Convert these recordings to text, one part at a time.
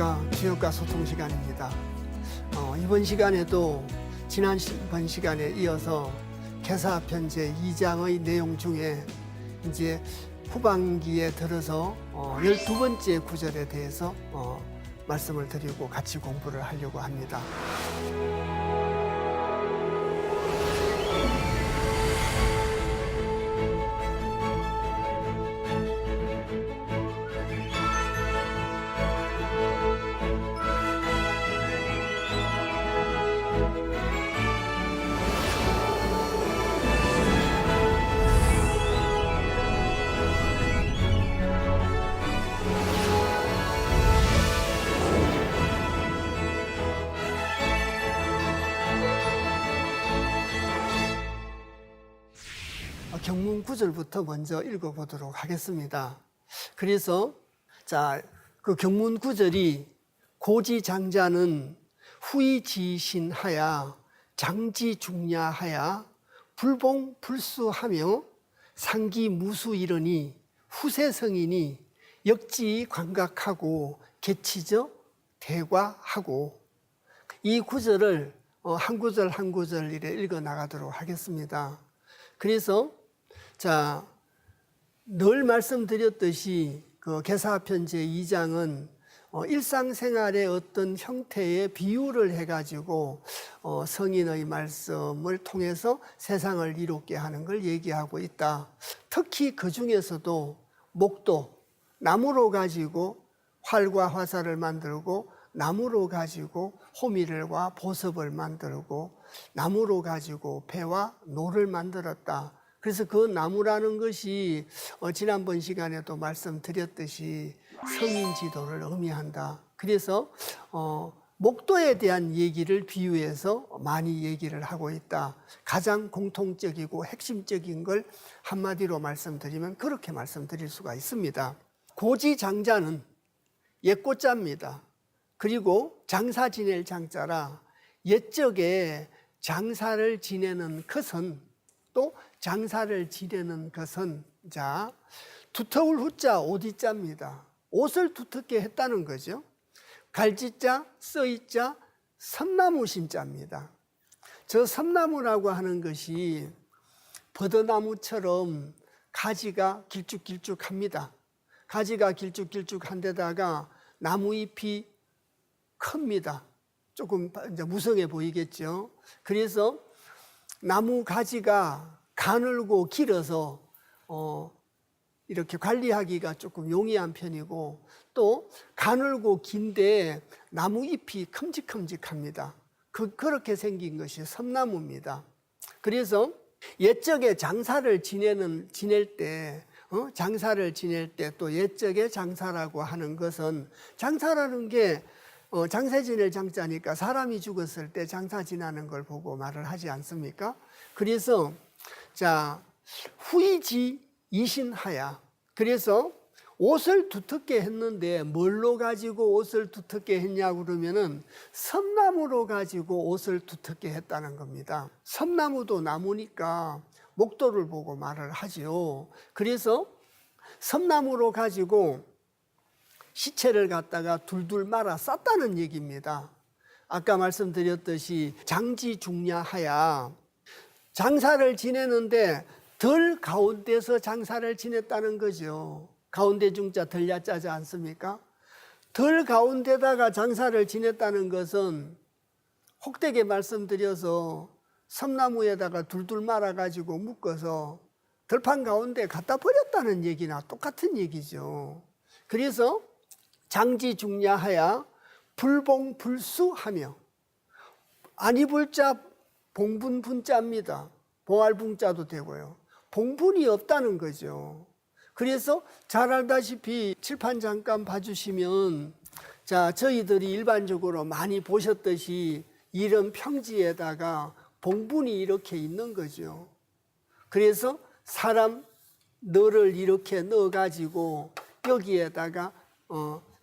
안녕하십니까. 주역과 소통 시간입니다. 이번 시간에도 지난번 시간에 이어서 개사편제 2장의 내용 중에 이제 후반기에 들어서 12번째 구절에 대해서 말씀을 드리고 같이 공부를 하려고 합니다. 경문 구절부터 먼저 읽어보도록 하겠습니다. 그래서 그 경문 구절이 고지장자는 후이지신하야 장지중야하야 불봉불수하며 상기무수이러니 후세성이니 역지 관각하고 개치저 대과하고, 이 구절을 한 구절 한 구절 이래 읽어 나가도록 하겠습니다. 그래서 늘 말씀드렸듯이 그 개사편제 2장은 일상생활의 어떤 형태의 비유를 해가지고 성인의 말씀을 통해서 세상을 이롭게 하는 걸 얘기하고 있다. 특히 그 중에서도 목도, 나무로 가지고 활과 화살을 만들고, 나무로 가지고 호미를과 보섭을 만들고, 나무로 가지고 배와 노를 만들었다. 그래서 그 나무라는 것이 지난번 시간에도 말씀드렸듯이 성인 지도를 의미한다. 그래서 목도에 대한 얘기를 비유해서 많이 얘기를 하고 있다. 가장 공통적이고 핵심적인 걸 한마디로 말씀드리면 그렇게 말씀드릴 수가 있습니다. 고지장자는 옛고자입니다. 그리고 장사 지낼 장자라, 옛적에 장사를 지내는 것은, 또 장사를 지내는 것은 두터울 후자 오디자입니다. 옷을 두텁게 했다는 거죠. 갈지자, 써이자, 섬나무 신자입니다. 저 섬나무라고 하는 것이 버드나무처럼 가지가 길쭉길쭉합니다. 가지가 길쭉길쭉한 데다가 나무잎이 큽니다. 조금 이제 무성해 보이겠죠. 그래서 나무 가지가 가늘고 길어서 이렇게 관리하기가 조금 용이한 편이고, 또 가늘고 긴데 나무 잎이 큼직큼직합니다. 그렇게 생긴 것이 섬나무입니다. 그래서 옛적에 장사를 지낼 때 또 옛적에 장사라고 하는 것은, 장사라는 게 장사 지낼 장자니까 사람이 죽었을 때 장사 지나는 걸 보고 말을 하지 않습니까? 그래서 후이지 이신하야, 그래서 옷을 두텁게 했는데 뭘로 가지고 옷을 두텁게 했냐고 그러면은 섬나무로 가지고 옷을 두텁게 했다는 겁니다. 섬나무도 나무니까 목도를 보고 말을 하지요. 그래서 섬나무로 가지고 시체를 갖다가 둘둘 말아 쌌다는 얘기입니다. 아까 말씀드렸듯이 장지중야하야, 장사를 지내는데 덜 가운데서 장사를 지냈다는 거죠. 가운데 중자 덜 야자지 않습니까? 덜 가운데다가 장사를 지냈다는 것은 혹되게 말씀드려서 섬나무에다가 둘둘 말아가지고 묶어서 들판 가운데 갖다 버렸다는 얘기나 똑같은 얘기죠. 그래서 장지중야하야 불봉불수하며, 안 입을 자 봉분분자입니다. 봉알붕자도 되고요. 봉분이 없다는 거죠. 그래서 잘 알다시피 칠판 잠깐 봐주시면 저희들이 일반적으로 많이 보셨듯이 이런 평지에다가 봉분이 이렇게 있는 거죠. 그래서 사람 너를 이렇게 넣어가지고 여기에다가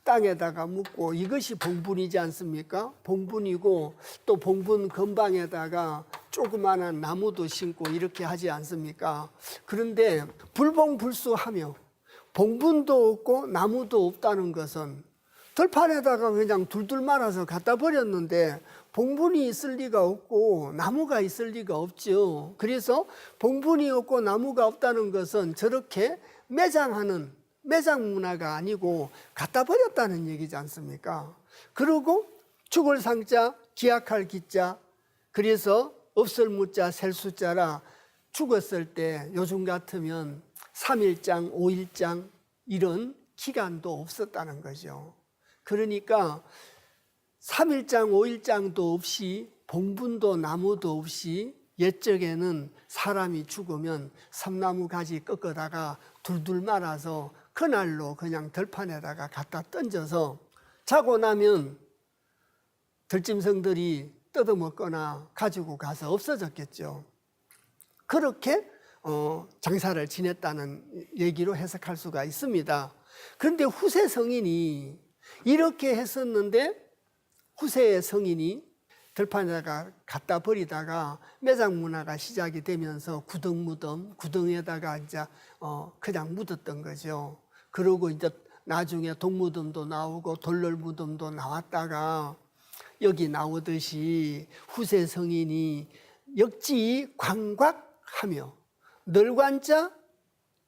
땅에다가 묻고, 이것이 봉분이지 않습니까? 봉분이고, 또 봉분 근방에다가 조그마한 나무도 심고 이렇게 하지 않습니까? 그런데 불봉불수하며 봉분도 없고 나무도 없다는 것은 들판에다가 그냥 둘둘 말아서 갖다 버렸는데 봉분이 있을 리가 없고 나무가 있을 리가 없죠. 그래서 봉분이 없고 나무가 없다는 것은 저렇게 매장하는 매장 문화가 아니고 갖다 버렸다는 얘기지 않습니까? 그리고 죽을 상자, 기약할 기자, 그래서 없을 무자, 셀 숫자라 죽었을 때 요즘 같으면 3일장, 5일장 이런 기간도 없었다는 거죠. 그러니까 3일장, 5일장도 없이 봉분도 나무도 없이 옛적에는 사람이 죽으면 섬나무 가지 꺾어다가 둘둘 말아서 그날로 그냥 들판에다가 갖다 던져서 자고 나면 들짐승들이 뜯어먹거나 가지고 가서 없어졌겠죠. 그렇게 장사를 지냈다는 얘기로 해석할 수가 있습니다. 그런데 후세 성인이 이렇게 했었는데 후세의 성인이 들판에다가 갖다 버리다가 매장 문화가 시작이 되면서 구덩무덤, 구덩에다가 이제 그냥 묻었던 거죠. 그러고 이제 나중에 동무덤도 나오고 돌널무덤도 나왔다가 여기 나오듯이 후세 성인이 역지 광곽하며 널관자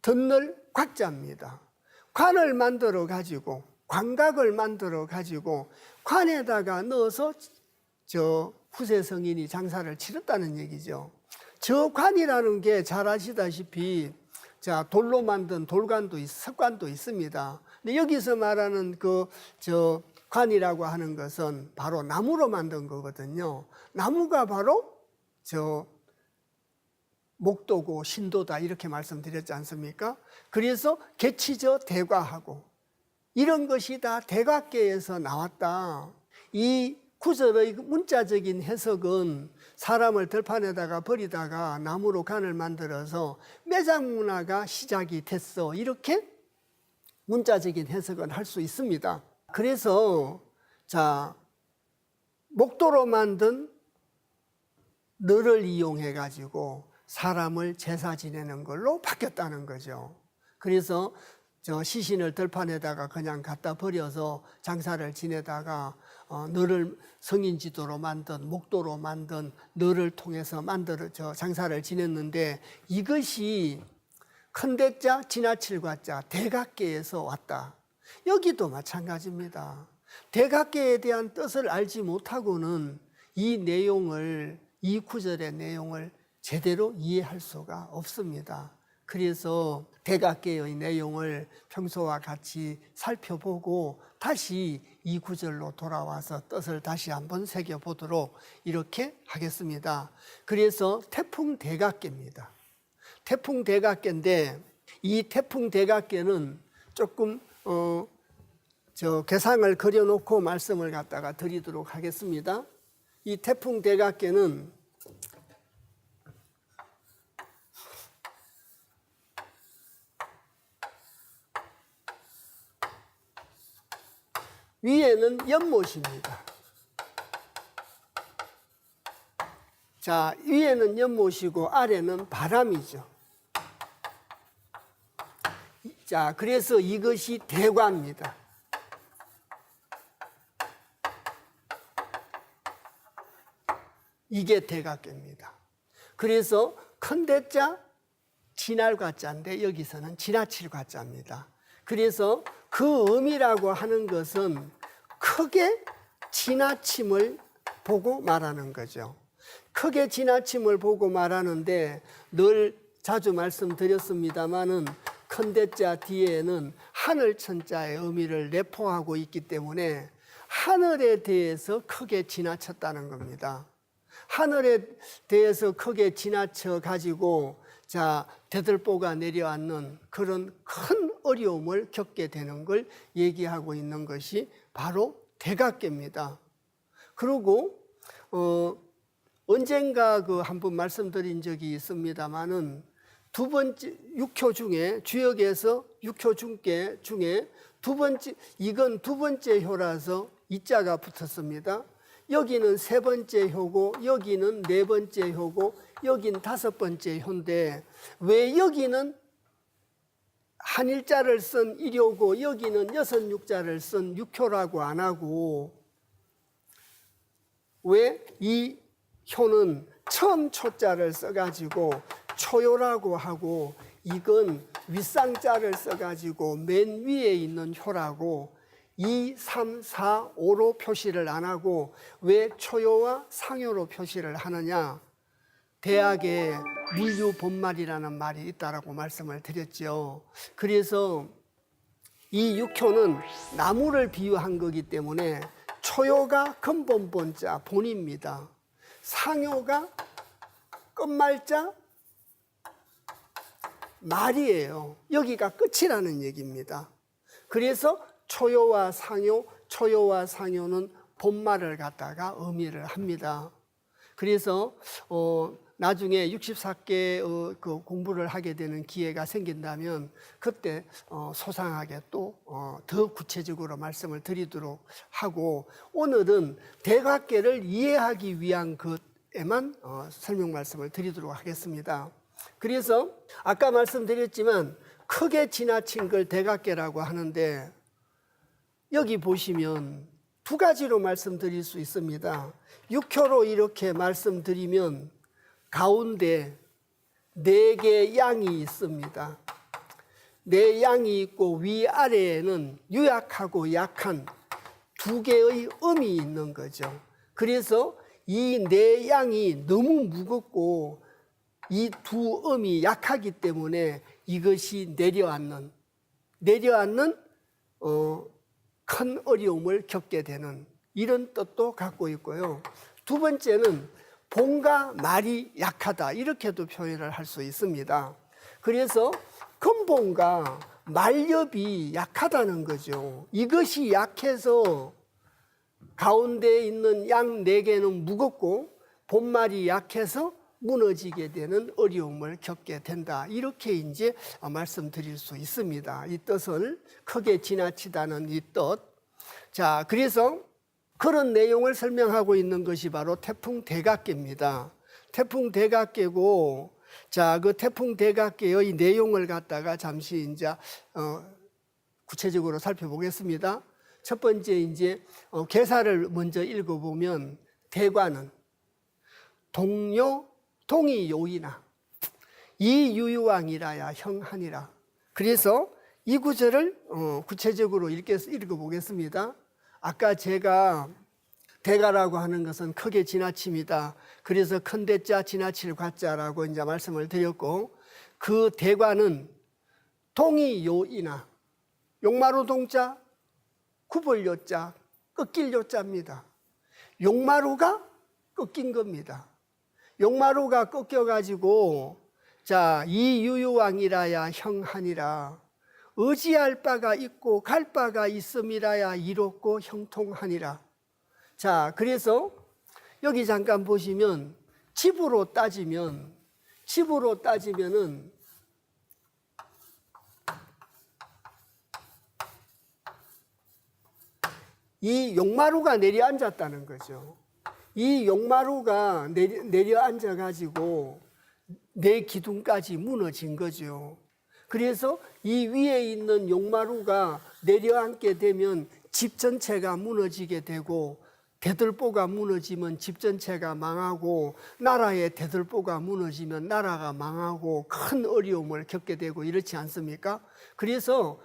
덧널 곽자입니다. 관을 만들어 가지고 광각을 만들어 가지고 관에다가 넣어서 저 후세 성인이 장사를 치렀다는 얘기죠. 저 관이라는 게 잘 아시다시피 자 돌로 만든 돌관도 석관도 있습니다. 근데 여기서 말하는 저 관이라고 하는 것은 바로 나무로 만든 거거든요. 나무가 바로 저 목도고 신도다 이렇게 말씀드렸지 않습니까? 그래서 개치저 대과하고 이런 것이 다 대과계에서 나왔다. 이 구절의 문자적인 해석은 사람을 들판에다가 버리다가 나무로 관을 만들어서 매장 문화가 시작이 됐어. 이렇게 문자적인 해석은 할 수 있습니다. 그래서 자 목도로 만든 너를 이용해 가지고 사람을 제사 지내는 걸로 바뀌었다는 거죠. 그래서 저 시신을 들판에다가 그냥 갖다 버려서 장사를 지내다가 너를 성인지도로 만든 목도로 만든 너를 통해서 저 장사를 지냈는데 이것이 큰대자 지나칠과자 대각계에서 왔다. 여기도 마찬가지입니다. 대각계에 대한 뜻을 알지 못하고는 이 구절의 내용을 제대로 이해할 수가 없습니다. 그래서 대각계의 내용을 평소와 같이 살펴보고 다시 이 구절로 돌아와서 뜻을 다시 한번 새겨보도록 이렇게 하겠습니다. 그래서 태풍대각계입니다. 태풍대각계인데 이 태풍대각계는 조금 저 계상을 그려놓고 말씀을 갖다가 드리도록 하겠습니다. 이 태풍대각계는 위에는 연못입니다. 자, 위에는 연못이고 아래는 바람이죠. 자, 그래서 이것이 대과입니다. 이게 대각계입니다. 그래서 큰대자 지날과자인데 여기서는 지나칠과자입니다. 그래서 그 의미라고 하는 것은 크게 지나침을 보고 말하는 거죠. 크게 지나침을 보고 말하는데 늘 자주 말씀드렸습니다마는 큰대자 뒤에는 하늘천자의 의미를 내포하고 있기 때문에 하늘에 대해서 크게 지나쳤다는 겁니다. 하늘에 대해서 크게 지나쳐 가지고 자 대들보가 내려앉는 그런 큰 어려움을 겪게 되는 걸 얘기하고 있는 것이 바로 대각계입니다. 그리고 언젠가 한번 말씀드린 적이 있습니다마는 두 번째 육효 중에 주역에서 육효 중에 이건 두 번째 효라서 이자가 붙었습니다. 여기는 세 번째 효고 여기는 네 번째 효고 여긴 다섯 번째 효인데 왜 여기는 한일자를 쓴 일효고 여기는 여섯 육자를 쓴 육효라고 안 하고 왜 이 효는 처음 초자를 써가지고 초효라고 하고 이건 윗상자를 써가지고 맨 위에 있는 효라고 2, 3, 4, 5로 표시를 안 하고 왜 초효와 상효로 표시를 하느냐? 대학에 물류 본말이라는 말이 있다라고 말씀을 드렸죠. 그래서 이 육효는 나무를 비유한 거기 때문에 초효가 근본 본자 본입니다. 상효가 끝말자 말이에요. 여기가 끝이라는 얘기입니다. 그래서 초효와 상효는 본말을 갖다가 의미를 합니다. 그래서 나중에 64개 그 공부를 하게 되는 기회가 생긴다면 그때 소상하게 또 더 구체적으로 말씀을 드리도록 하고 오늘은 대각계를 이해하기 위한 것에만 설명 말씀을 드리도록 하겠습니다. 그래서 아까 말씀드렸지만 크게 지나친 걸 대각계라고 하는데 여기 보시면 두 가지로 말씀드릴 수 있습니다. 육효로 이렇게 말씀드리면 가운데 4개 양이 있습니다. 4 양이 있고 위아래에는 유약하고 약한 2개의 음이 있는 거죠. 그래서 이 4 양이 너무 무겁고 이 2 음이 약하기 때문에 이것이 내려앉는 큰 어려움을 겪게 되는 이런 뜻도 갖고 있고요. 두 번째는 본과 말이 약하다 이렇게도 표현을 할 수 있습니다. 그래서 근본과 말엽이 약하다는 거죠. 이것이 약해서 가운데 있는 양 4개는 무겁고 본말이 약해서 무너지게 되는 어려움을 겪게 된다. 이렇게 이제 말씀드릴 수 있습니다. 이 뜻을 크게 지나치다는 이 뜻. 자, 그래서 그런 내용을 설명하고 있는 것이 바로 태풍 대각계입니다. 태풍 대각계고, 자, 그 태풍 대각계의 내용을 갖다가 잠시 이제 구체적으로 살펴보겠습니다. 첫 번째 이제 개사를 먼저 읽어보면 대관은 동이 요이나 이유유왕이라야 형하니라. 그래서 이 구절을 구체적으로 읽어보겠습니다. 아까 제가 대가라고 하는 것은 크게 지나칩니다. 그래서 큰 대자 지나칠 과자라고 이제 말씀을 드렸고 그 대관은 동이 요이나 용마루 동자 구벌 요자 꺾일 요자입니다. 용마루가 꺾인 겁니다. 용마루가 꺾여가지고 자 이유유왕이라야 형하니라. 의지할 바가 있고 갈 바가 있음이라야 이롭고 형통하니라. 자, 그래서 여기 잠깐 보시면 집으로 따지면은 이 용마루가 내려앉았다는 거죠. 이 용마루가 내려앉아 가지고 내 기둥까지 무너진 거죠. 그래서 이 위에 있는 용마루가 내려앉게 되면 집 전체가 무너지게 되고 대들보가 무너지면 집 전체가 망하고 나라의 대들보가 무너지면 나라가 망하고 큰 어려움을 겪게 되고 이렇지 않습니까? 그래서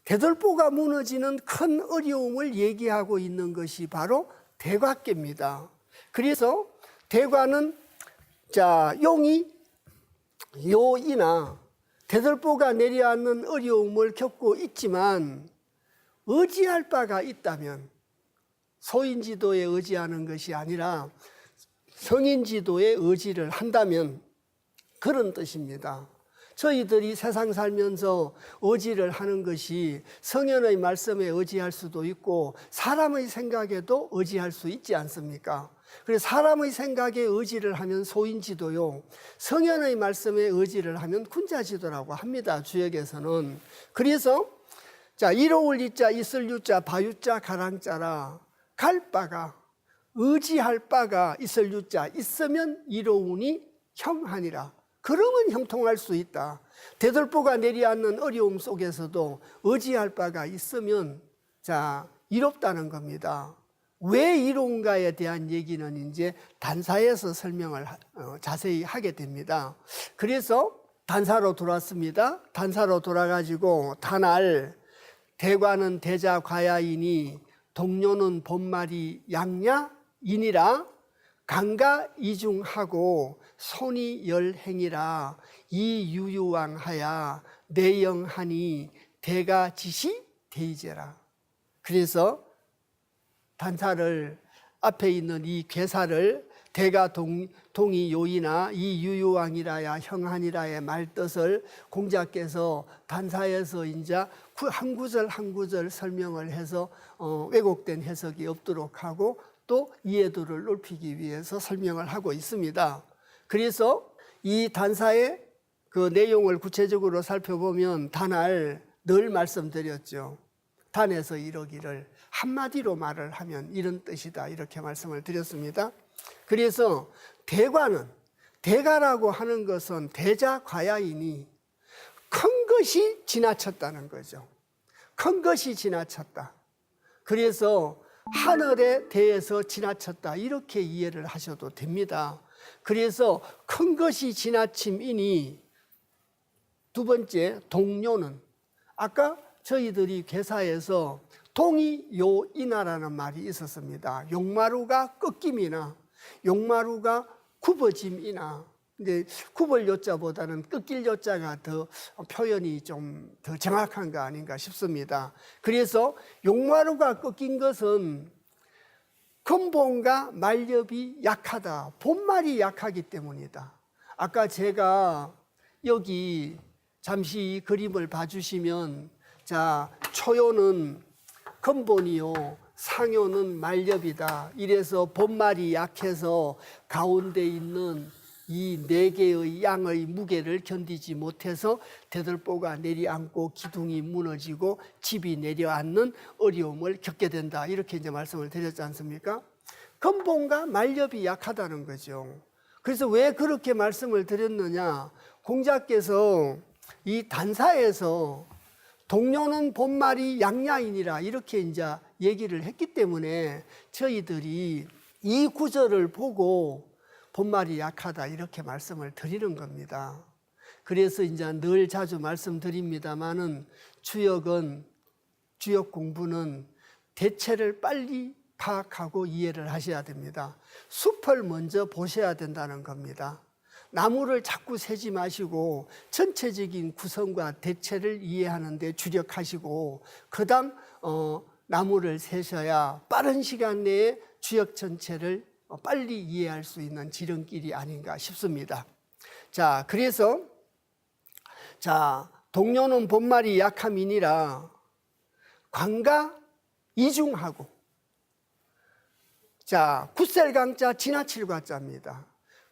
대들보가 무너지는 큰 어려움을 얘기하고 있는 것이 바로 대각계입니다. 그래서 대관은 자 용이 요이나 대들보가 내려앉는 어려움을 겪고 있지만 의지할 바가 있다면 소인지도에 의지하는 것이 아니라 성인지도에 의지를 한다면 그런 뜻입니다. 저희들이 세상 살면서 의지를 하는 것이 성현의 말씀에 의지할 수도 있고 사람의 생각에도 의지할 수 있지 않습니까? 그래서 사람의 생각에 의지를 하면 소인지도요, 성현의 말씀에 의지를 하면 군자지도라고 합니다. 주역에서는. 그래서 자 이로울 이자 있을 유자 바유자 가랑자라. 갈 바가 의지할 바가 있을 유자 있으면 이로우니 형하니라. 그러면 형통할 수 있다. 대들보가 내리앉는 어려움 속에서도 의지할 바가 있으면 이롭다는 겁니다. 왜 이로운가에 대한 얘기는 이제 단사에서 설명을 자세히 하게 됩니다. 그래서 단사로 돌아왔습니다. 단사로 돌아가지고 다날 대관은 대자과야이니 동료는 본말이 양야이니라 강가 이중하고 손이 열행이라 이유유왕하야 내영하니 대가지시 대이제라. 그래서 단사를 앞에 있는 이 괴사를 대가 동이 요이나 이 유유왕이라야 형하니라의 말뜻을 공자께서 단사에서 이제 한 구절 한 구절 설명을 해서 왜곡된 해석이 없도록 하고 또 이해도를 높이기 위해서 설명을 하고 있습니다. 그래서 이 단사의 그 내용을 구체적으로 살펴보면 단할 늘 말씀드렸죠. 단에서 이러기를 한마디로 말을 하면 이런 뜻이다 이렇게 말씀을 드렸습니다. 그래서 대가라고 하는 것은 대자과야이니 큰 것이 지나쳤다는 거죠. 큰 것이 지나쳤다. 그래서 하늘에 대해서 지나쳤다 이렇게 이해를 하셔도 됩니다. 그래서 큰 것이 지나침이니 두 번째 동료는 아까 저희들이 괴사에서 동이 요인하라는 말이 있었습니다. 용마루가 꺾임이나 용마루가 굽어짐이나 근데 굽을 요자보다는 꺾일 요자가 더 표현이 좀 더 정확한 거 아닌가 싶습니다. 그래서 용마루가 꺾인 것은 근본과 말렵이 약하다. 본말이 약하기 때문이다. 아까 제가 여기 잠시 이 그림을 봐주시면 초요는 근본이요 상요는 말렵이다. 이래서 본말이 약해서 가운데 있는 이 네 개의 양의 무게를 견디지 못해서 대들보가 내리앉고 기둥이 무너지고 집이 내려앉는 어려움을 겪게 된다. 이렇게 이제 말씀을 드렸지 않습니까? 근본과 말렵이 약하다는 거죠. 그래서 왜 그렇게 말씀을 드렸느냐? 공자께서 이 단사에서 동료는 본말이 양야이니라 이렇게 이제 얘기를 했기 때문에 저희들이 이 구절을 보고 본말이 약하다 이렇게 말씀을 드리는 겁니다. 그래서 이제 늘 자주 말씀드립니다만은 주역 공부는 대체를 빨리 파악하고 이해를 하셔야 됩니다. 숲을 먼저 보셔야 된다는 겁니다. 나무를 자꾸 세지 마시고 전체적인 구성과 대체를 이해하는 데 주력하시고 그다음 나무를 세셔야 빠른 시간 내에 주역 전체를 빨리 이해할 수 있는 지름길이 아닌가 싶습니다. 그래서 동료는 본말이 약함이니라 광가 이중하고 굳셀강자 지나칠과자입니다.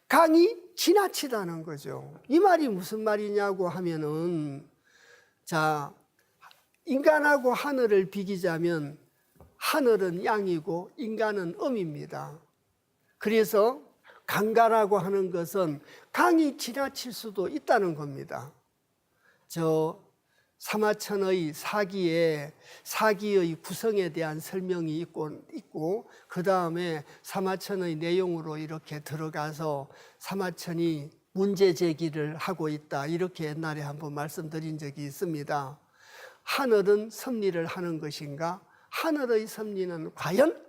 강이 지나치다는 거죠. 이 말이 무슨 말이냐고 하면은 인간하고 하늘을 비기자면 하늘은 양이고 인간은 음입니다. 그래서 강가라고 하는 것은 강이 지나칠 수도 있다는 겁니다. 사마천의 사기의 구성에 대한 설명이 있고 그 다음에 사마천의 내용으로 이렇게 들어가서 사마천이 문제 제기를 하고 있다 이렇게 옛날에 한번 말씀드린 적이 있습니다. 하늘은 섭리를 하는 것인가? 하늘의 섭리는 과연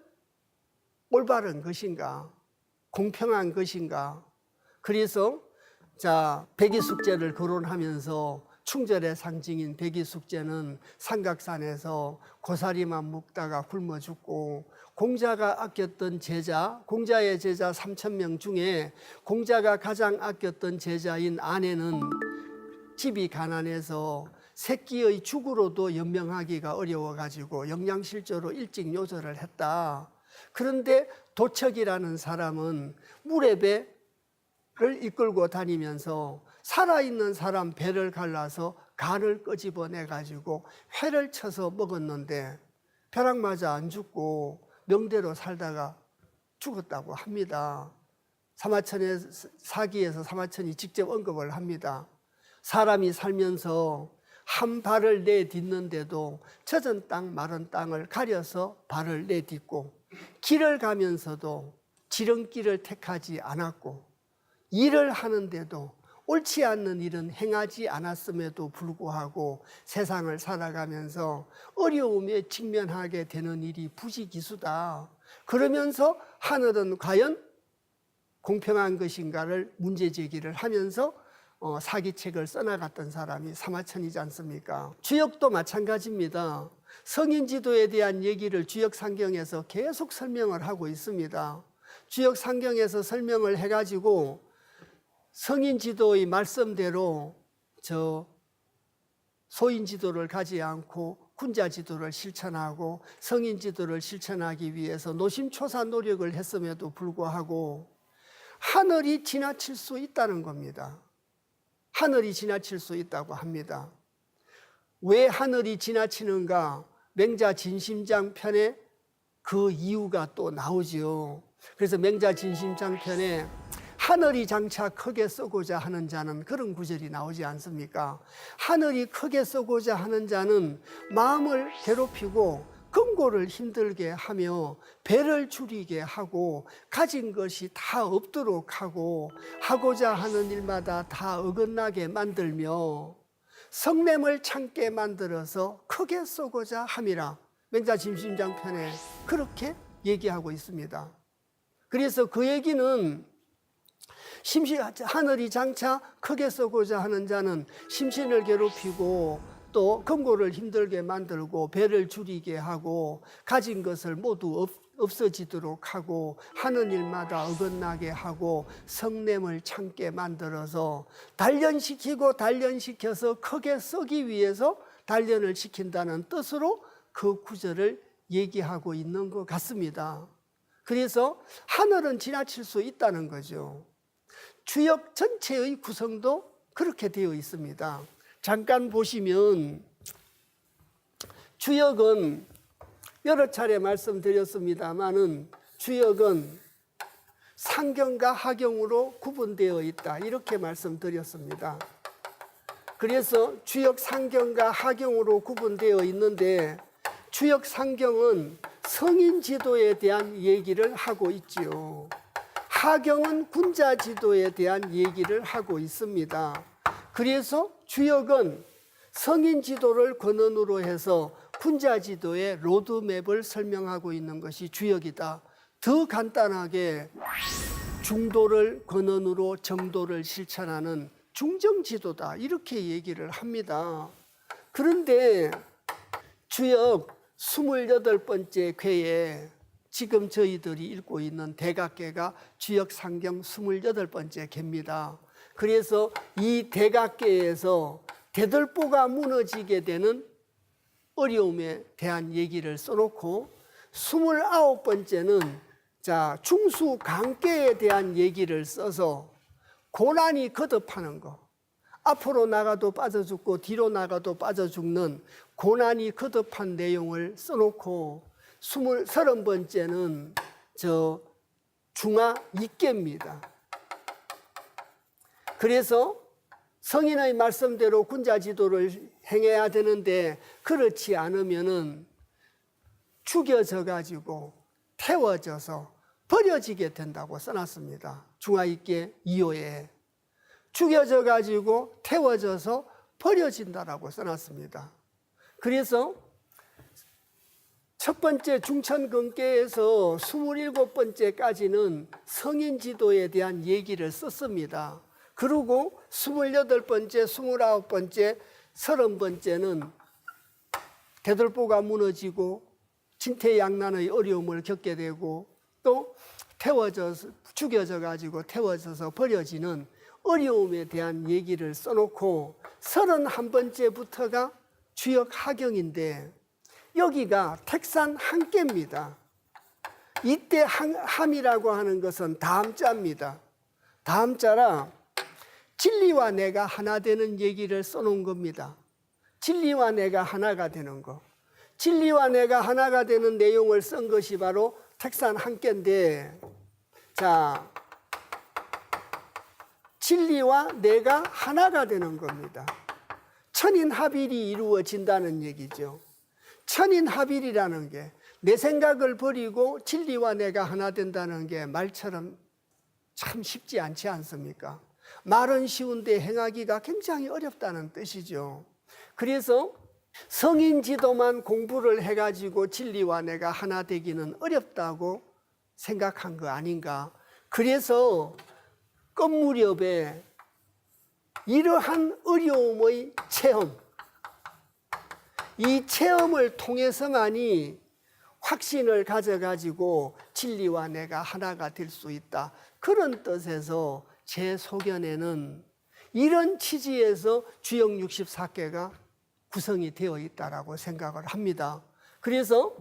올바른 것인가? 공평한 것인가? 그래서 백이숙제를 거론하면서 충절의 상징인 백이숙제는 삼각산에서 고사리만 먹다가 굶어 죽고 공자가 아꼈던 공자의 제자 3,000명 중에 공자가 가장 아꼈던 제자인 아내는 집이 가난해서 새끼의 죽으로도 연명하기가 어려워가지고 영양실조로 일찍 요절을 했다. 그런데 도척이라는 사람은 물의 배를 이끌고 다니면서 살아있는 사람 배를 갈라서 간을 끄집어내가지고 회를 쳐서 먹었는데 벼락 맞아 안 죽고 명대로 살다가 죽었다고 합니다. 사마천의 사기에서 사마천이 직접 언급을 합니다. 사람이 살면서 한 발을 내딛는데도 젖은 땅 마른 땅을 가려서 발을 내딛고, 길을 가면서도 지름길을 택하지 않았고, 일을 하는데도 옳지 않는 일은 행하지 않았음에도 불구하고 세상을 살아가면서 어려움에 직면하게 되는 일이 부지기수다. 그러면서 하늘은 과연 공평한 것인가를 문제제기를 하면서 사기책을 써나갔던 사람이 사마천이지 않습니까? 주역도 마찬가지입니다. 성인지도에 대한 얘기를 주역상경에서 계속 설명을 하고 있습니다. 주역상경에서 설명을 해가지고 성인지도의 말씀대로 소인지도를 가지 않고 군자지도를 실천하고 성인지도를 실천하기 위해서 노심초사 노력을 했음에도 불구하고 하늘이 지나칠 수 있다는 겁니다. 하늘이 지나칠 수 있다고 합니다. 왜 하늘이 지나치는가? 맹자진심장 편에 그 이유가 또 나오죠. 그래서 맹자진심장 편에 하늘이 장차 크게 쏘고자 하는 자는, 그런 구절이 나오지 않습니까? 하늘이 크게 쏘고자 하는 자는 마음을 괴롭히고 금고를 힘들게 하며 배를 줄이게 하고 가진 것이 다 없도록 하고 하고자 하는 일마다 다 어긋나게 만들며 성냄을 참게 만들어서 크게 쏘고자 함이라. 맹자진심장 편에 그렇게 얘기하고 있습니다. 그래서 그 얘기는 하늘이 장차 크게 쏘고자 하는 자는 심신을 괴롭히고 또 금고를 힘들게 만들고 배를 줄이게 하고 가진 것을 모두 없어지도록 하고 하는 일마다 어긋나게 하고 성냄을 참게 만들어서 단련시켜서 크게 쏘기 위해서 단련을 시킨다는 뜻으로 그 구절을 얘기하고 있는 것 같습니다. 그래서 하늘은 지나칠 수 있다는 거죠. 주역 전체의 구성도 그렇게 되어 있습니다. 잠깐 보시면 주역은 여러 차례 말씀드렸습니다마는 주역은 상경과 하경으로 구분되어 있다, 이렇게 말씀드렸습니다. 그래서 주역 상경과 하경으로 구분되어 있는데 주역 상경은 성인 지도에 대한 얘기를 하고 있지요. 하경은 군자 지도에 대한 얘기를 하고 있습니다. 그래서 주역은 성인 지도를 근원으로 해서 군자 지도의 로드맵을 설명하고 있는 것이 주역이다. 더 간단하게 중도를 근원으로 정도를 실천하는 중정지도다, 이렇게 얘기를 합니다. 그런데 주역 28번째 궤에 지금 저희들이 읽고 있는 대각계가 주역상경 28번째 궤입니다. 그래서 이 대각계에서 대들보가 무너지게 되는 어려움에 대한 얘기를 써놓고 29번째는 중수강계에 대한 얘기를 써서 고난이 거듭하는 거, 앞으로 나가도 빠져 죽고 뒤로 나가도 빠져 죽는 고난이 거듭한 내용을 써놓고 30번째는 중하익계입니다. 그래서 성인의 말씀대로 군자지도를 행해야 되는데 그렇지 않으면은 죽여져 가지고 태워져서 버려지게 된다고 써놨습니다. 중하익계 2호에 죽여져 가지고 태워져서 버려진다라고 써놨습니다. 그래서 첫 번째 중천근계에서 27번째까지는 성인지도에 대한 얘기를 썼습니다. 그리고 28번째, 29번째, 30번째는 대들보가 무너지고 진퇴양난의 어려움을 겪게 되고 또 죽여져 가지고 태워져서 버려지는 어려움에 대한 얘기를 써놓고 31번째부터가 주역 하경인데 여기가 택산 한계입니다. 이때 함이라고 하는 것은 다음자입니다. 다음자라 진리와 내가 하나 되는 얘기를 써놓은 겁니다. 진리와 내가 하나가 되는 거. 진리와 내가 하나가 되는 내용을 쓴 것이 바로 택산 한계인데, 진리와 내가 하나가 되는 겁니다. 천인합일이 이루어진다는 얘기죠. 천인합일이라는 게 내 생각을 버리고 진리와 내가 하나 된다는 게 말처럼 참 쉽지 않지 않습니까? 말은 쉬운데 행하기가 굉장히 어렵다는 뜻이죠. 그래서 성인 지도만 공부를 해가지고 진리와 내가 하나 되기는 어렵다고 생각한 거 아닌가. 그래서 끝 무렵에 이러한 어려움의 체험, 이 체험을 통해서만이 확신을 가져가지고 진리와 내가 하나가 될 수 있다. 그런 뜻에서 제 소견에는 이런 취지에서 주역 64개가 구성이 되어 있다라고 생각을 합니다. 그래서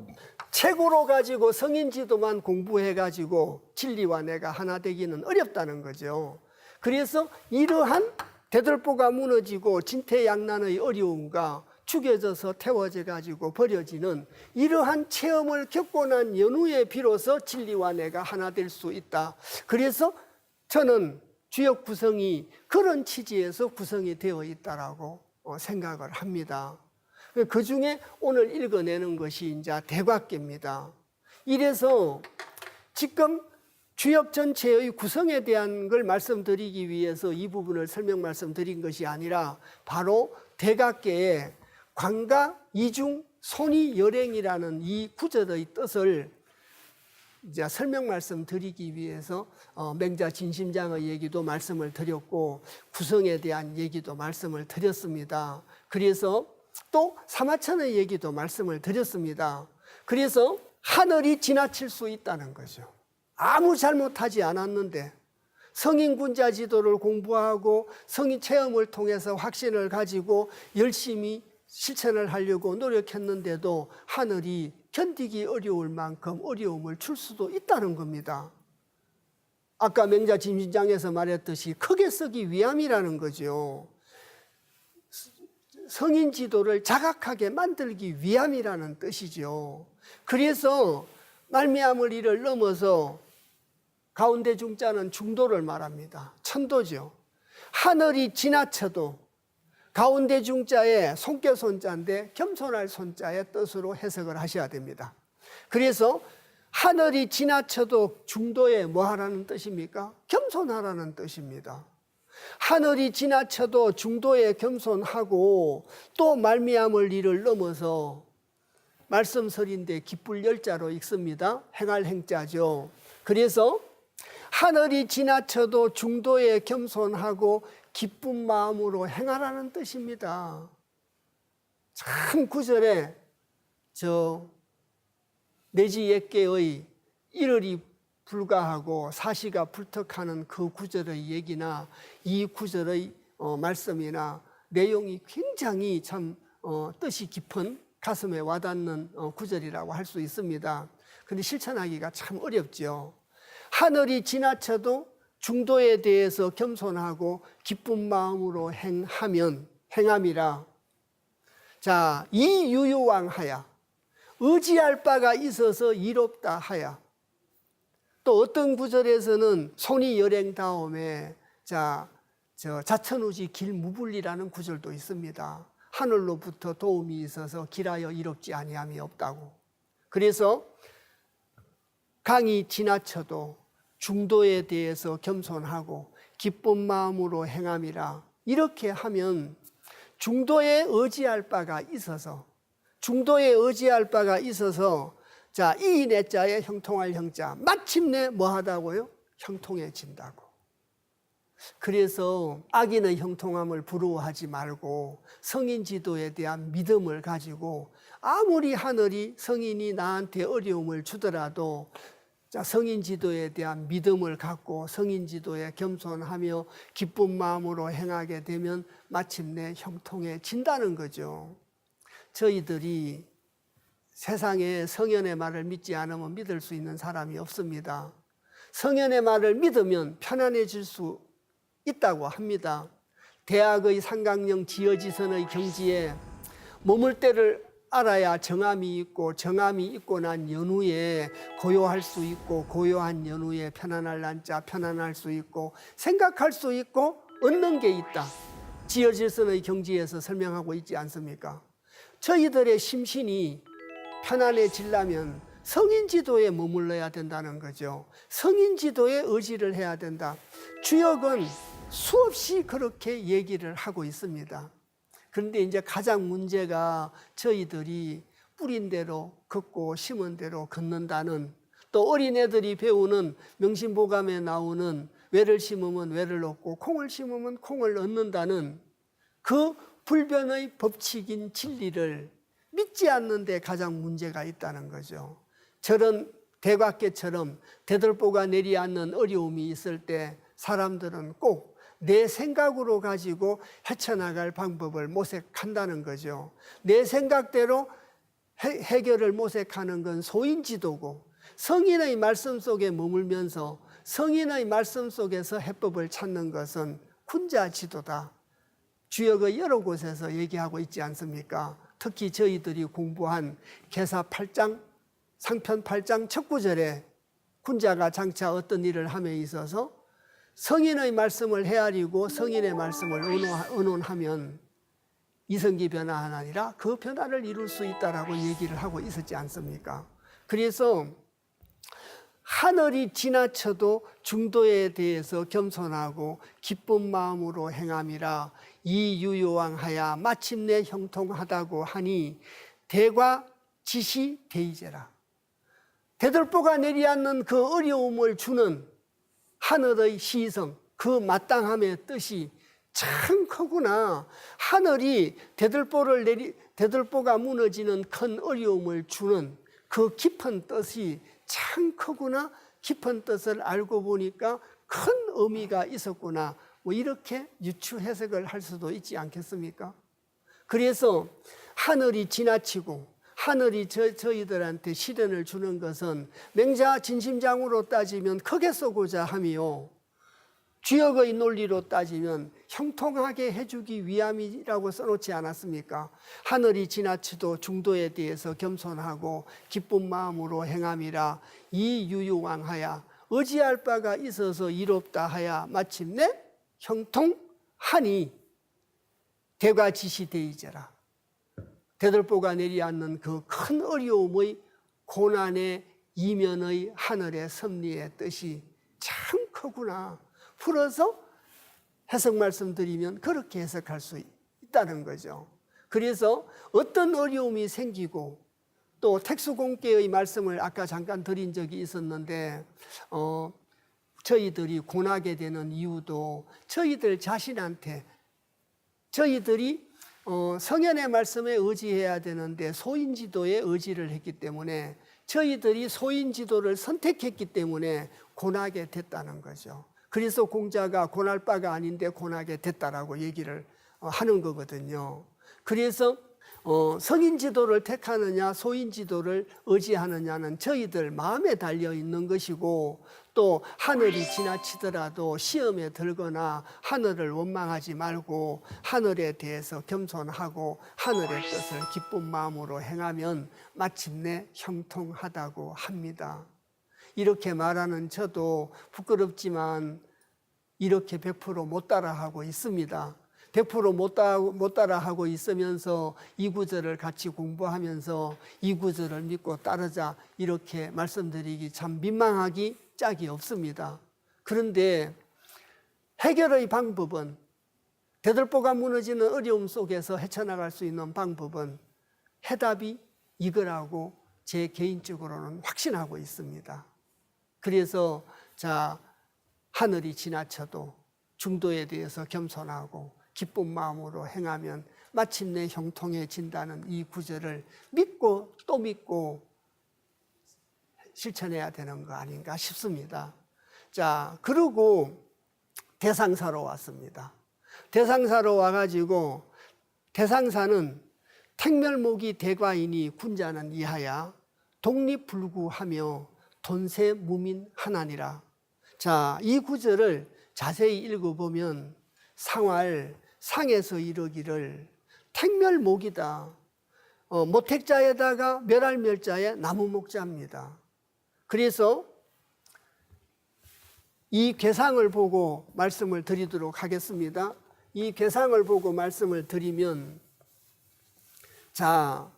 책으로 가지고 성인지도만 공부해가지고 진리와 내가 하나 되기는 어렵다는 거죠. 그래서 이러한 대들보가 무너지고 진퇴양난의 어려움과 죽여져서 태워져 가지고 버려지는 이러한 체험을 겪고 난 연후에 비로소 진리와 내가 하나 될 수 있다. 그래서 저는 주역 구성이 그런 취지에서 구성이 되어 있다라고 생각을 합니다. 그 중에 오늘 읽어내는 것이 이제 대각계입니다. 이래서 지금 주역 전체의 구성에 대한 걸 말씀드리기 위해서 이 부분을 설명 말씀드린 것이 아니라 바로 대각계에 관가 이중 손이 열행이라는 이 구절의 뜻을 이제 설명 말씀드리기 위해서 맹자 진심장의 얘기도 말씀을 드렸고 구성에 대한 얘기도 말씀을 드렸습니다. 그래서 또 사마천의 얘기도 말씀을 드렸습니다. 그래서 하늘이 지나칠 수 있다는 거죠. 아무 잘못하지 않았는데 성인군자 지도를 공부하고 성인 체험을 통해서 확신을 가지고 열심히 실천을 하려고 노력했는데도 하늘이 견디기 어려울 만큼 어려움을 줄 수도 있다는 겁니다. 아까 맹자 진심장에서 말했듯이 크게 쓰기 위함이라는 거죠. 성인 지도를 자각하게 만들기 위함이라는 뜻이죠. 그래서 말미암을 이를 넘어서 가운데 중자는 중도를 말합니다. 천도죠. 하늘이 지나쳐도 가운데 중자에 손겨손자인데 겸손할 손자의 뜻으로 해석을 하셔야 됩니다. 그래서 하늘이 지나쳐도 중도에 뭐 하라는 뜻입니까? 겸손하라는 뜻입니다. 하늘이 지나쳐도 중도에 겸손하고 또 말미암을 일을 넘어서 말씀설인데 기쁠 열자로 읽습니다. 행할 행자죠. 그래서 하늘이 지나쳐도 중도에 겸손하고 기쁜 마음으로 행하라는 뜻입니다. 참 구절에 내지 옛개의 일월이 불가하고 사시가 불턱하는 그 구절의 얘기나 이 구절의 말씀이나 내용이 굉장히 참 뜻이 깊은 가슴에 와닿는 구절이라고 할 수 있습니다. 그런데 실천하기가 참 어렵죠. 하늘이 지나쳐도 중도에 대해서 겸손하고 기쁜 마음으로 행함이라. 자, 이 유유왕하야 의지할 바가 있어서 이롭다 하야. 또 어떤 구절에서는 손이 열행 다음에 자천우지 길무불리라는 구절도 있습니다. 하늘로부터 도움이 있어서 길하여 이롭지 아니함이 없다고. 그래서 강이 지나쳐도 중도에 대해서 겸손하고 기쁜 마음으로 행함이라. 이렇게 하면 중도에 의지할 바가 있어서 자, 이 내자에 형통할 형자 마침내 뭐 하다고요? 형통해진다고. 그래서 악인의 형통함을 부러워하지 말고 성인 지도에 대한 믿음을 가지고 아무리 하늘이 성인이 나한테 어려움을 주더라도 자, 성인 지도에 대한 믿음을 갖고 성인 지도에 겸손하며 기쁜 마음으로 행하게 되면 마침내 형통해진다는 거죠. 저희들이 세상에 성현의 말을 믿지 않으면 믿을 수 있는 사람이 없습니다. 성현의 말을 믿으면 편안해질 수 있다고 합니다. 대학의 상강령 지어지선의 경지에 머물 때를 알아야 정함이 있고, 정함이 있고 난 연후에 고요할 수 있고, 고요한 연후에 편안할 난자, 편안할 수 있고, 생각할 수 있고, 얻는 게 있다. 지어질선의 경지에서 설명하고 있지 않습니까? 저희들의 심신이 편안해지려면 성인지도에 머물러야 된다는 거죠. 성인지도에 의지를 해야 된다. 주역은 수없이 그렇게 얘기를 하고 있습니다. 그런데 이제 가장 문제가 저희들이 뿌린 대로 걷고 심은 대로 걷는다는, 또 어린애들이 배우는 명심보감에 나오는 외를 심으면 외를 얻고 콩을 심으면 콩을 얻는다는 그 불변의 법칙인 진리를 믿지 않는 데 가장 문제가 있다는 거죠. 저런 대각계처럼 대들보가 내리앉는 어려움이 있을 때 사람들은 꼭 내 생각으로 가지고 헤쳐나갈 방법을 모색한다는 거죠. 내 생각대로 해결을 모색하는 건 소인지도고, 성인의 말씀 속에 머물면서 성인의 말씀 속에서 해법을 찾는 것은 군자지도다. 주역의 여러 곳에서 얘기하고 있지 않습니까? 특히 저희들이 공부한 계사 8장, 상편 8장 첫 구절에 군자가 장차 어떤 일을 함에 있어서 성인의 말씀을 헤아리고 성인의 말씀을 의논하면 이성기 변화하나니라 그 변화를 이룰 수 있다라고 얘기를 하고 있었지 않습니까? 그래서 하늘이 지나쳐도 중도에 대해서 겸손하고 기쁜 마음으로 행함이라 이유요왕하야 마침내 형통하다고 하니 대과 지시 대이제라. 대들보가 내리앉는 그 어려움을 주는 하늘의 시성, 그 마땅함의 뜻이 참 크구나. 하늘이 대들보가 무너지는 큰 어려움을 주는 그 깊은 뜻이 참 크구나. 깊은 뜻을 알고 보니까 큰 의미가 있었구나. 뭐 이렇게 유추 해석을 할 수도 있지 않겠습니까? 그래서 하늘이 지나치고 하늘이 저희들한테 시련을 주는 것은 맹자 진심장으로 따지면 크게 쏘고자 함이요, 주역의 논리로 따지면 형통하게 해주기 위함이라고 써놓지 않았습니까? 하늘이 지나치도 중도에 대해서 겸손하고 기쁜 마음으로 행함이라 이유유왕하야 의지할 바가 있어서 이롭다 하야 마침내 형통하니 대과 지시되이제라. 대들보가 내리앉는 그 큰 어려움의 고난의 이면의 하늘의 섭리의 뜻이 참 크구나. 풀어서 해석 말씀드리면 그렇게 해석할 수 있다는 거죠. 그래서 어떤 어려움이 생기고, 또 택수공계의 말씀을 아까 잠깐 드린 적이 있었는데 저희들이 고나게 되는 이유도 저희들 자신한테, 저희들이 성현의 말씀에 의지해야 되는데 소인지도에 의지를 했기 때문에, 저희들이 소인지도를 선택했기 때문에 고나게 됐다는 거죠. 그래서 공자가 고날 바가 아닌데 고나게 됐다라고 얘기를 하는 거거든요. 그래서 성인지도를 택하느냐 소인지도를 의지하느냐는 저희들 마음에 달려 있는 것이고, 또 하늘이 지나치더라도 시험에 들거나 하늘을 원망하지 말고 하늘에 대해서 겸손하고 하늘의 뜻을 기쁜 마음으로 행하면 마침내 형통하다고 합니다. 이렇게 말하는 저도 부끄럽지만 이렇게 100% 못 따라하고 있습니다. 100% 못 따라하고 있으면서 이 구절을 같이 공부하면서 이 구절을 믿고 따르자 이렇게 말씀드리기 참 민망하기 짝이 없습니다. 그런데 해결의 방법은, 대들보가 무너지는 어려움 속에서 헤쳐나갈 수 있는 방법은 해답이 이거라고 제 개인적으로는 확신하고 있습니다. 그래서 하늘이 지나쳐도 중도에 대해서 겸손하고 기쁜 마음으로 행하면 마침내 형통해진다는 이 구절을 믿고 또 믿고 실천해야 되는 거 아닌가 싶습니다. 그리고 대상사로 왔습니다. 대상사로 와가지고, 대상사는 택멸목이 대과이니 군자는 이하야 독립불구하며 돈세무민하나니라. 이 구절을 자세히 읽어보면 상에서 이르기를 택멸목이다. 모택자에다가 멸할멸자에 나무목자입니다. 그래서 이 궤상을 보고 말씀을 드리도록 하겠습니다. 이 궤상을 보고 말씀을 드리면, 자,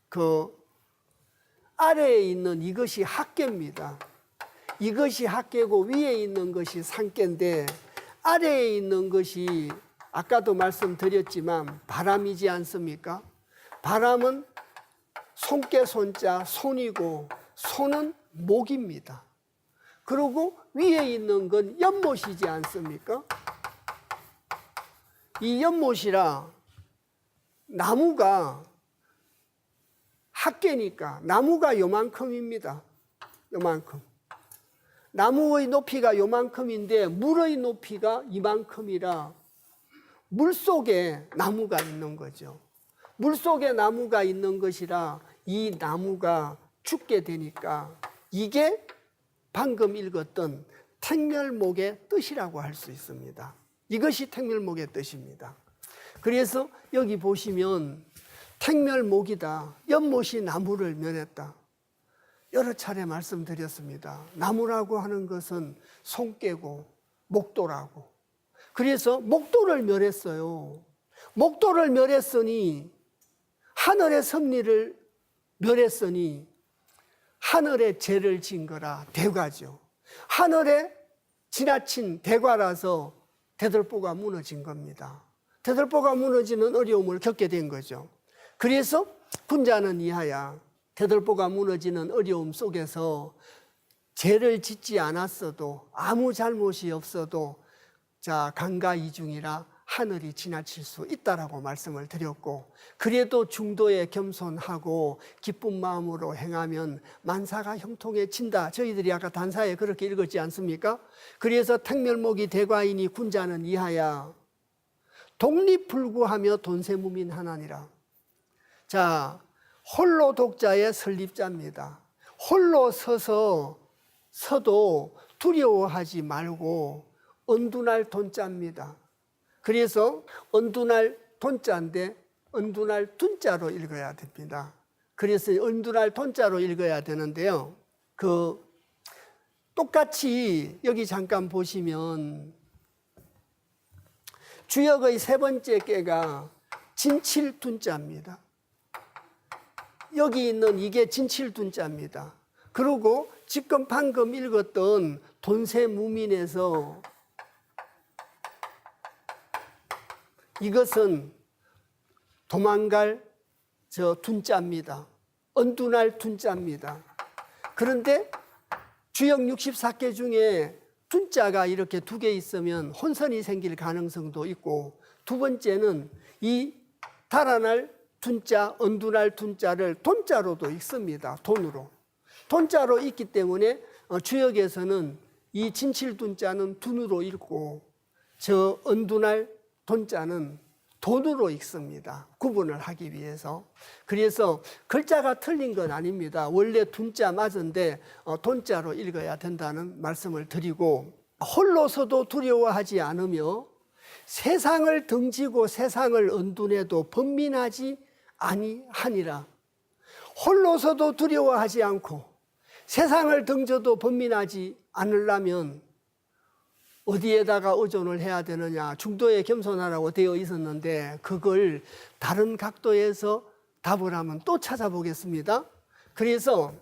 그 아래에 있는 이것이 학계입니다. 이것이 학계고 위에 있는 것이 상계인데, 아래에 있는 것이 아까도 말씀드렸지만 바람이지 않습니까? 바람은 손께 손자 손이고, 손은 목입니다. 그리고 위에 있는 건 연못이지 않습니까? 이 연못이라 나무가 학계니까 나무가 요만큼입니다. 요만큼. 나무의 높이가 요만큼인데 물의 높이가 이만큼이라 물속에 나무가 있는 거죠. 물속에 나무가 있는 것이라 이 나무가 죽게 되니까 이게 방금 읽었던 택멸목의 뜻이라고 할 수 있습니다. 이것이 택멸목의 뜻입니다. 그래서 여기 보시면 택멸목이다. 연못이 나무를 멸했다. 여러 차례 말씀드렸습니다. 나무라고 하는 것은 손깨고 목도라고. 그래서 목도를 멸했어요. 목도를 멸했으니 하늘의 섭리를 멸했으니 하늘에 죄를 진 거라 대과죠. 하늘에 지나친 대과라서 대들보가 무너진 겁니다. 대들보가 무너지는 어려움을 겪게 된 거죠. 그래서 군자는 이하야 대들보가 무너지는 어려움 속에서 죄를 짓지 않았어도 아무 잘못이 없어도 자 강가이중이라 하늘이 지나칠 수 있다라고 말씀을 드렸고, 그래도 중도에 겸손하고 기쁜 마음으로 행하면 만사가 형통해진다. 저희들이 아까 단사에 그렇게 읽었지 않습니까? 그래서 택멸목이 대과이니 군자는 이하야 독립불구하며 돈세무민하나니라. 자, 홀로 독자의 설립자입니다. 홀로 서도 두려워하지 말고 언둔할 돈자입니다. 그래서 언둔할 돈자인데 언둔할 둔자로 읽어야 됩니다. 그래서 언둔할 돈자로 읽어야 되는데요. 똑같이 여기 잠깐 보시면 주역의 세 번째 깨가 진칠둔자입니다. 여기 있는 이게 진칠둔자입니다. 그리고 지금 방금 읽었던 돈세무민에서 이것은 도망갈 둔자입니다. 언둔할 둔자입니다. 그런데 주역 64개 중에 둔자가 이렇게 두 개 있으면 혼선이 생길 가능성도 있고, 두 번째는 이 달아날 둔자, 언둔할 둔자를 돈자로도 읽습니다. 돈으로. 돈자로 읽기 때문에 주역에서는 이 진칠둔자는 둔으로 읽고 저 언둔할 돈자는 돈으로 읽습니다. 구분을 하기 위해서. 그래서 글자가 틀린 건 아닙니다. 원래 둔자 맞은데 돈자로 읽어야 된다는 말씀을 드리고, 홀로서도 두려워하지 않으며 세상을 등지고 세상을 언둔해도 번민하지 아니하니라. 홀로서도 두려워하지 않고 세상을 등져도 번민하지 않으려면 어디에다가 의존을 해야 되느냐, 중도에 겸손하라고 되어 있었는데 그걸 다른 각도에서 답을 하면 또 찾아보겠습니다. 그래서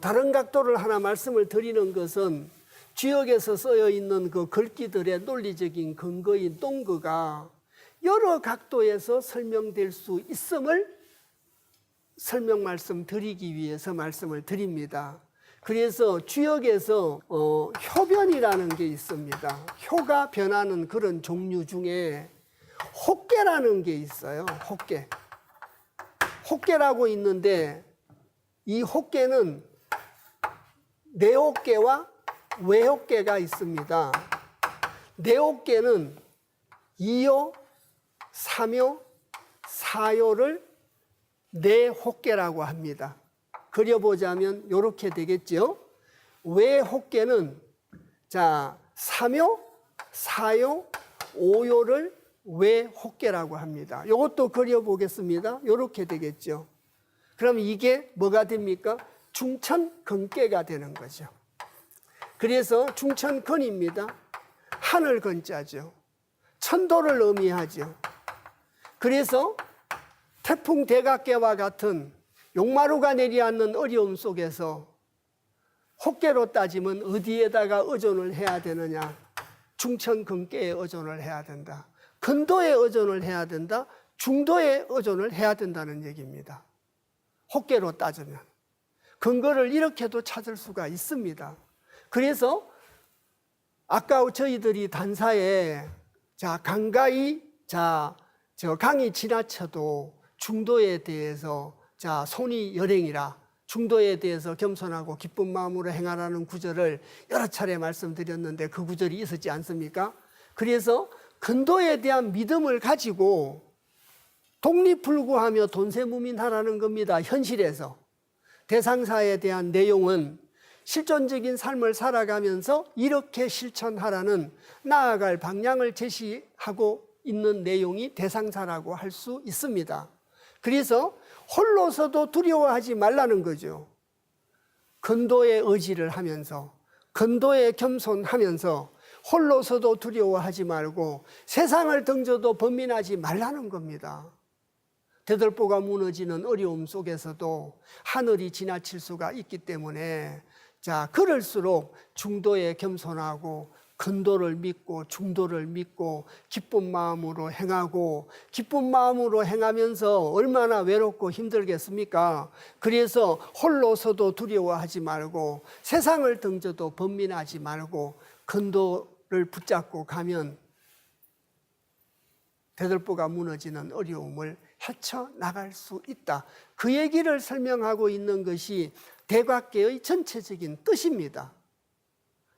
다른 각도를 하나 말씀을 드리는 것은 주역에서 쓰여 있는 그 글귀들의 논리적인 근거인 동거가 여러 각도에서 설명될 수 있음을 설명 말씀 드리기 위해서 말씀을 드립니다. 그래서 주역에서 효변이라는 게 있습니다. 효가 변하는 그런 종류 중에 혹계라는 게 있어요. 혹계. 혹계라고 있는데 이 혹계는 내혹계와 외혹계가 있습니다. 내혹계는 2요, 3요, 4요를 내혹계라고 합니다. 그려보자면 이렇게 되겠죠. 외혹계는 자 3요, 4요, 5요를 왜 혹계라고 합니다. 이것도 그려보겠습니다. 이렇게 되겠죠. 그럼 이게 뭐가 됩니까? 중천근계가 되는 거죠. 그래서 중천근입니다. 하늘 근자죠. 천도를 의미하죠. 그래서 태풍 대각계와 같은 용마루가 내려앉는 어려움 속에서 혹계로 따지면 어디에다가 의존을 해야 되느냐? 중천근계에 의존을 해야 된다. 근도에 의존을 해야 된다. 중도에 의존을 해야 된다는 얘기입니다. 혹계로 따지면. 근거를 이렇게도 찾을 수가 있습니다. 그래서 아까 저희들이 단사에 강가이 저 강이 지나쳐도 중도에 대해서 손이 열행이라 중도에 대해서 겸손하고 기쁜 마음으로 행하라는 구절을 여러 차례 말씀드렸는데 그 구절이 있었지 않습니까? 그래서 근도에 대한 믿음을 가지고 독립불구하며 돈세무민하라는 겁니다. 현실에서. 대상사에 대한 내용은 실존적인 삶을 살아가면서 이렇게 실천하라는 나아갈 방향을 제시하고 있는 내용이 대상사라고 할 수 있습니다. 그래서 홀로서도 두려워하지 말라는 거죠. 근도의 의지를 하면서, 근도에 겸손하면서 홀로서도 두려워하지 말고 세상을 등져도 번민하지 말라는 겁니다. 대들보가 무너지는 어려움 속에서도 하늘이 지나칠 수가 있기 때문에 그럴수록 중도에 겸손하고 근도를 믿고 중도를 믿고 기쁜 마음으로 행하고 기쁜 마음으로 행하면서 얼마나 외롭고 힘들겠습니까? 그래서 홀로서도 두려워하지 말고 세상을 등져도 번민하지 말고 근도를 붙잡고 가면 대들보가 무너지는 어려움을 헤쳐나갈 수 있다. 그 얘기를 설명하고 있는 것이 대각계의 전체적인 뜻입니다.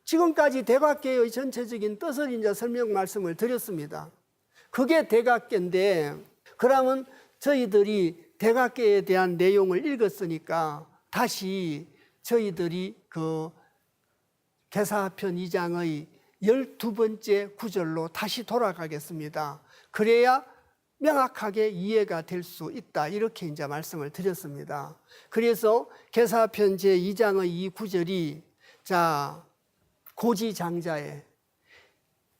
지금까지 대각계의 전체적인 뜻을 이제 설명 말씀을 드렸습니다. 그게 대각계인데, 그러면 저희들이 대각계에 대한 내용을 읽었으니까 다시 저희들이 그 계사편 2장의 12번째 구절로 다시 돌아가겠습니다. 그래야 명확하게 이해가 될 수 있다. 이렇게 이제 말씀을 드렸습니다. 그래서 계사편 제2장의 이 구절이 고지장자의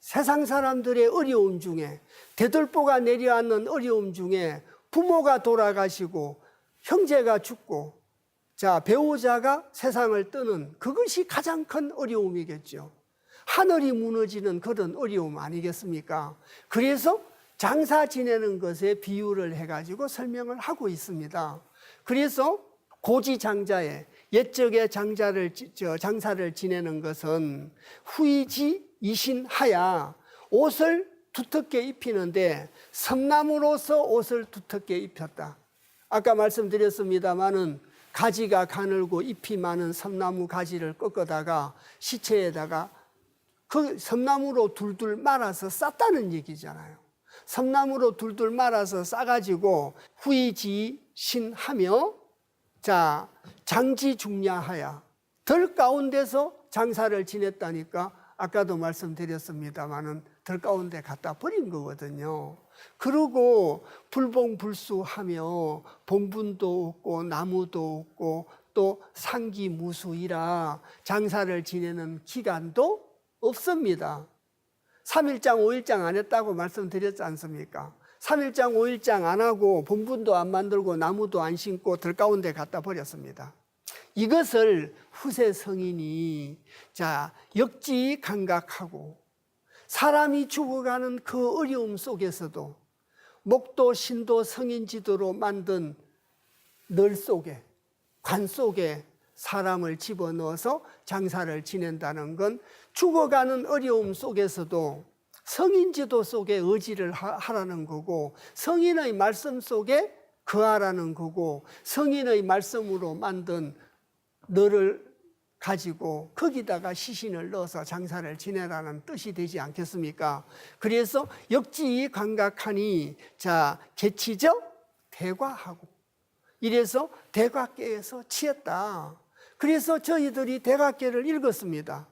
세상 사람들의 어려움 중에 대들보가 내려앉는 어려움 중에 부모가 돌아가시고 형제가 죽고 배우자가 세상을 떠는 그것이 가장 큰 어려움이겠죠. 하늘이 무너지는 그런 어려움 아니겠습니까? 그래서 장사 지내는 것에 비유를 해가지고 설명을 하고 있습니다. 그래서 고지장자의 옛적의 장사를 지내는 것은 후이지 이신하야 옷을 두텁게 입히는데 섬나무로서 옷을 두텁게 입혔다. 아까 말씀드렸습니다마는 가지가 가늘고 잎이 많은 섬나무 가지를 꺾어다가 시체에다가 그 섬나무로 둘둘 말아서 쌌다는 얘기잖아요. 섬나무로 둘둘 말아서 싸가지고 후이지신하며 장지중야하야 들 가운데서 장사를 지냈다니까 아까도 말씀드렸습니다마는 들 가운데 갖다 버린 거거든요. 그리고 불봉불수하며 봉분도 없고 나무도 없고 또 상기무수이라 장사를 지내는 기간도 없습니다. 3일장 5일장 안 했다고 말씀드렸지 않습니까? 3일장 5일장 안 하고 봉분도 안 만들고 나무도 안 심고 들 가운데 갖다 버렸습니다. 이것을 후세 성인이 역지감각하고 사람이 죽어가는 그 어려움 속에서도 목도 신도 성인지도로 만든 늘 속에 관 속에 사람을 집어넣어서 장사를 지낸다는 건 죽어가는 어려움 속에서도 성인지도 속에 의지를 하라는 거고 성인의 말씀 속에 거하라는 거고 성인의 말씀으로 만든 너를 가지고 거기다가 시신을 넣어서 장사를 지내라는 뜻이 되지 않겠습니까? 그래서 역지감각하니 개치적 대과하고 이래서 대각계에서 취했다. 그래서 저희들이 대각계를 읽었습니다.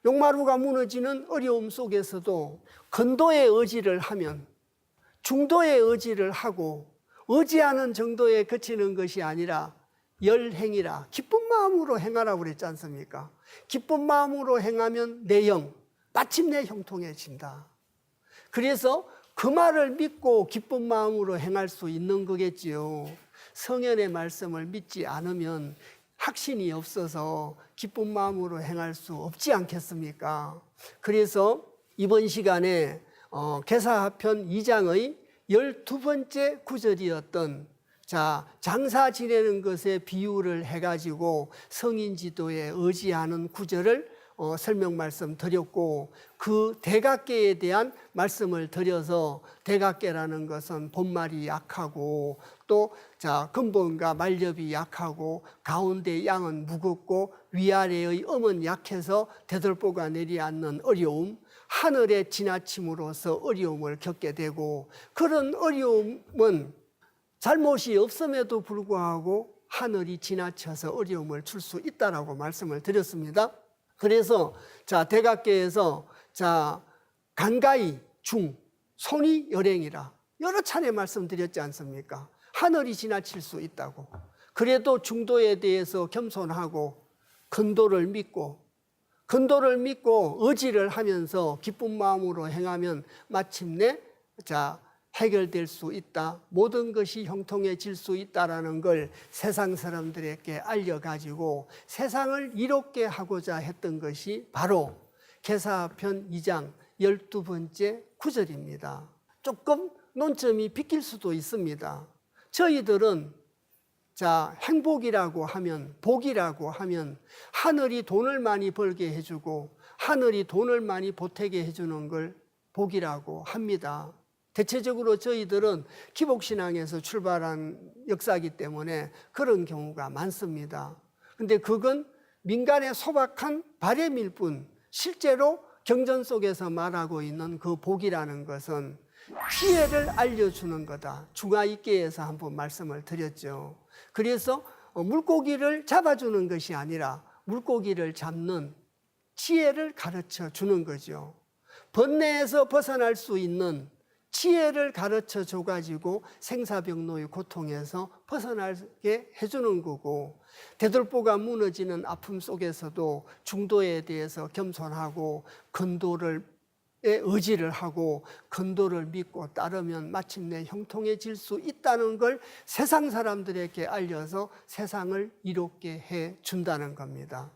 용마루가 무너지는 어려움 속에서도 근도의 의지를 하면 중도의 의지를 하고 의지하는 정도에 그치는 것이 아니라 열행이라 기쁜 마음으로 행하라고 그랬지 않습니까? 기쁜 마음으로 행하면 내 영, 마침내 형통해진다. 그래서 그 말을 믿고 기쁜 마음으로 행할 수 있는 거겠지요. 성현의 말씀을 믿지 않으면 확신이 없어서 기쁜 마음으로 행할 수 없지 않겠습니까? 그래서 이번 시간에 계사편 2장의 12번째 구절이었던 장사 지내는 것에 비유를 해가지고 성인지도에 의지하는 구절을 설명 말씀 드렸고, 그 대각계에 대한 말씀을 드려서 대각계라는 것은 본말이 약하고 또 근본과 말렵이 약하고 가운데 양은 무겁고 위아래의 음은 약해서 대들보가 내리앉는 어려움, 하늘에 지나침으로써 어려움을 겪게 되고, 그런 어려움은 잘못이 없음에도 불구하고 하늘이 지나쳐서 어려움을 줄 수 있다라고 말씀을 드렸습니다. 그래서 대각계에서 간가히 중 손이 열행이라 여러 차례 말씀드렸지 않습니까? 하늘이 지나칠 수 있다고. 그래도 중도에 대해서 겸손하고 근도를 믿고 의지를 하면서 기쁜 마음으로 행하면 마침내 해결될 수 있다. 모든 것이 형통해질 수 있다라는 걸 세상 사람들에게 알려가지고 세상을 이롭게 하고자 했던 것이 바로 계사편 2장 12번째 구절입니다. 조금 논점이 비낄 수도 있습니다. 저희들은 행복이라고 하면, 복이라고 하면 하늘이 돈을 많이 벌게 해주고 하늘이 돈을 많이 보태게 해주는 걸 복이라고 합니다. 대체적으로 저희들은 기복신앙에서 출발한 역사이기 때문에 그런 경우가 많습니다. 근데 그건 민간의 소박한 바램일 뿐, 실제로 경전 속에서 말하고 있는 그 복이라는 것은 지혜를 알려주는 거다. 중하익계에서 한번 말씀을 드렸죠. 그래서 물고기를 잡아주는 것이 아니라 물고기를 잡는 지혜를 가르쳐 주는 거죠. 번뇌에서 벗어날 수 있는 지혜를 가르쳐 줘가지고 생사병로의 고통에서 벗어나게 해주는 거고, 대들보가 무너지는 아픔 속에서도 중도에 대해서 겸손하고 근도를 의지를 하고 근도를 믿고 따르면 마침내 형통해질 수 있다는 걸 세상 사람들에게 알려서 세상을 이롭게 해 준다는 겁니다.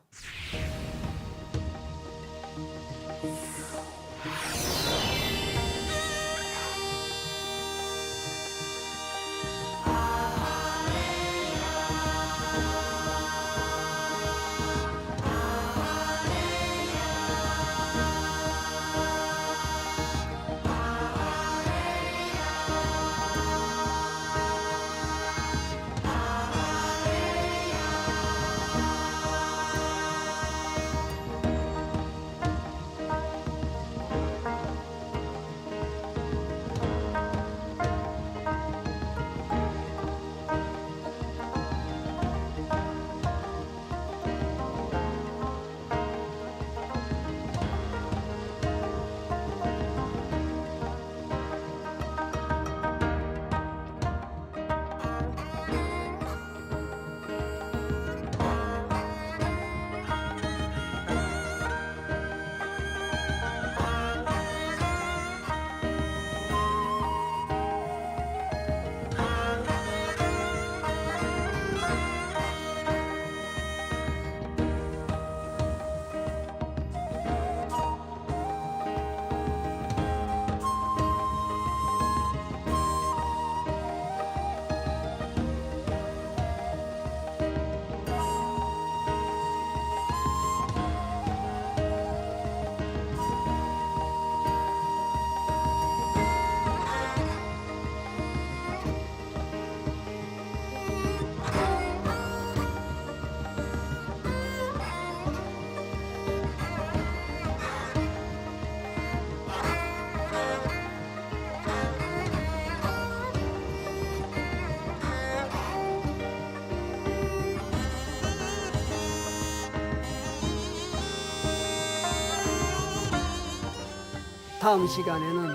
다음 시간에는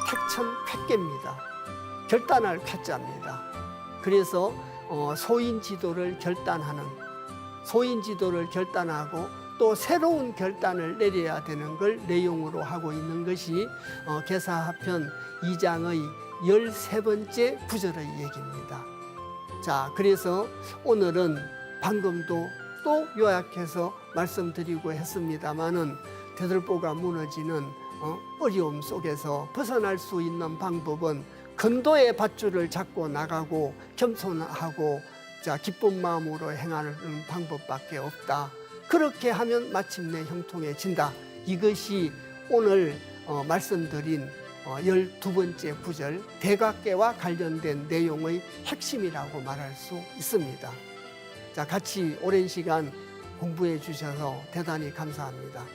택천 100개입니다. 결단을 갖자입니다. 그래서 소인 지도를 결단하고 또 새로운 결단을 내려야 되는 걸 내용으로 하고 있는 것이 계사하편 2장의 13번째 구절의 얘기입니다. 자, 그래서 오늘은 방금도 또 요약해서 말씀드리고 했습니다마는 대들보가 무너지는 어려움 속에서 벗어날 수 있는 방법은 근도의 밧줄을 잡고 나가고 겸손하고 기쁜 마음으로 행하는 방법밖에 없다. 그렇게 하면 마침내 형통해진다. 이것이 오늘 말씀드린 12번째 구절 대각계와 관련된 내용의 핵심이라고 말할 수 있습니다. 자, 같이 오랜 시간 공부해 주셔서 대단히 감사합니다.